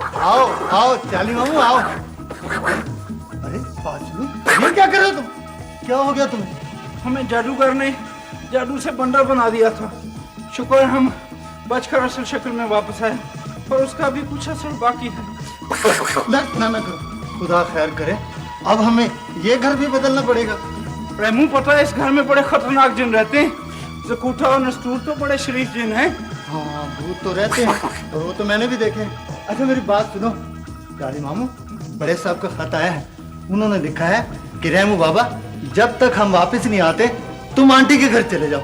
आओ आओ चाली मामू आओ। अरे पाचलू, ये क्या कर रहे हो तुम? क्या हो गया तुम्हें? हमें जादूगर ने जादू से बंडर बना दिया था। शुक्र हम बचकर असल शक्ल में वापस आए, पर उसका भी कुछ असर बाकी है। ना करो, खुदा खैर करे। अब हमें ये घर भी बदलना पड़ेगा। रेमू, पता है इस घर में बड़े खतरनाक जिन रहते हैं। जकूठा और नस्तूर तो बड़े शरीफ जिन हैं। हाँ, भूत तो रहते हैं, और वो तो मैंने भी देखे। अच्छा मेरी बात सुनो चाली मामू, बड़े साहब का खत आया है। उन्होंने लिखा है कि रेमू बाबा, जब तक हम वापस नहीं आते तुम आंटी के घर चले जाओ।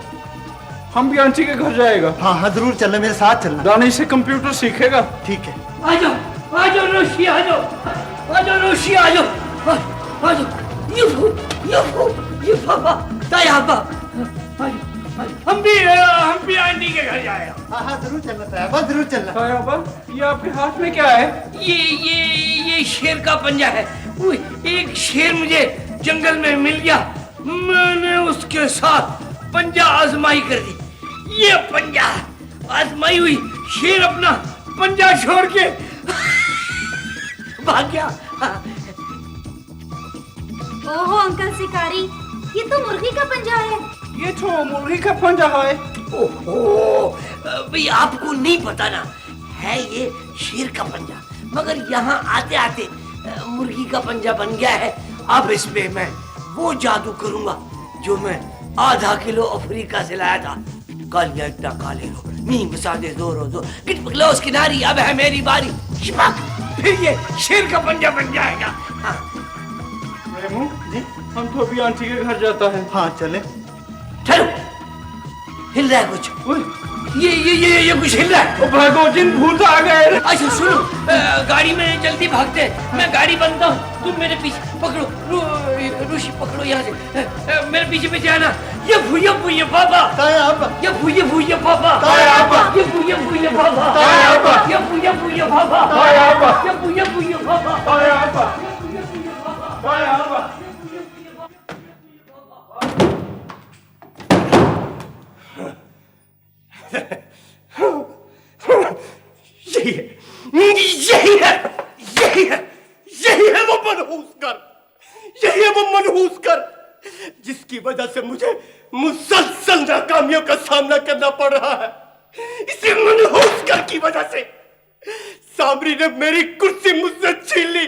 हम भी आंटी के घर जाएगा। हाँ जरूर चलना, मेरे साथ चलना। दानिश से कंप्यूटर सीखेगा। ठीक है। आ जाओ रोशी, आ जाओ रोशी, आ जाओ। ये पापा ताया हम भी आंटी के घर जाएगा। हाँ जरूर चलना साहब, जरूर चलना। ये आपके हाथ में क्या है? ये शेर का पंजा है। एक शेर मुझे जंगल में मिल गया, मैंने उसके साथ पंजा आजमाई कर दी। ये पंजा आजमाई हुई शेर अपना पंजा छोड़ के भाग गया। ओहो अंकल शिकारी, ये तो मुर्गी का पंजा है। ये तो मुर्गी का पंजा है। ओहो भाई, आपको नहीं पता ना, है ये शेर का पंजा, मगर यहाँ आते आते मुर्गी का पंजा बन गया है। अब इसमें मैं वो जादू करूंगा जो मैं आधा किलो अफ्रीका से लाया था। कालिया इतना काले लो, नीम मसाले दो गिट पकलो उसकी नारी, अब है मेरी बारी। शिपक, फिर ये शेर का पंजा बन जाएगा। हाँ। रेमू जी, हम तो अभी आंटी के घर जाता है। हाँ चले। चलो, हिल रहा है कुछ। ये कुछ हिल रहा है। ओ भागो, जिन भूत आ गए। अच्छा सुनो, गाड़ी में जल्दी भागते हैं। मैं गाड़ी बनता हूँ, तुम मेरे पीछे पकड़ो। ऋषि पकड़ो यहाँ से, मेरे पीछे पीछे आना। ये भूया पापा, ये भूया पापा, ये भूया पापा, ये भूया पापा, ये भूया पापा। यही है वो मनहूस कर जिसकी वजह से मुझे मुसलसल नाकामियों का सामना करना पड़ रहा है। इसी मनहूस कर की वजह से सामरी ने मेरी कुर्सी मुझसे छीन ली।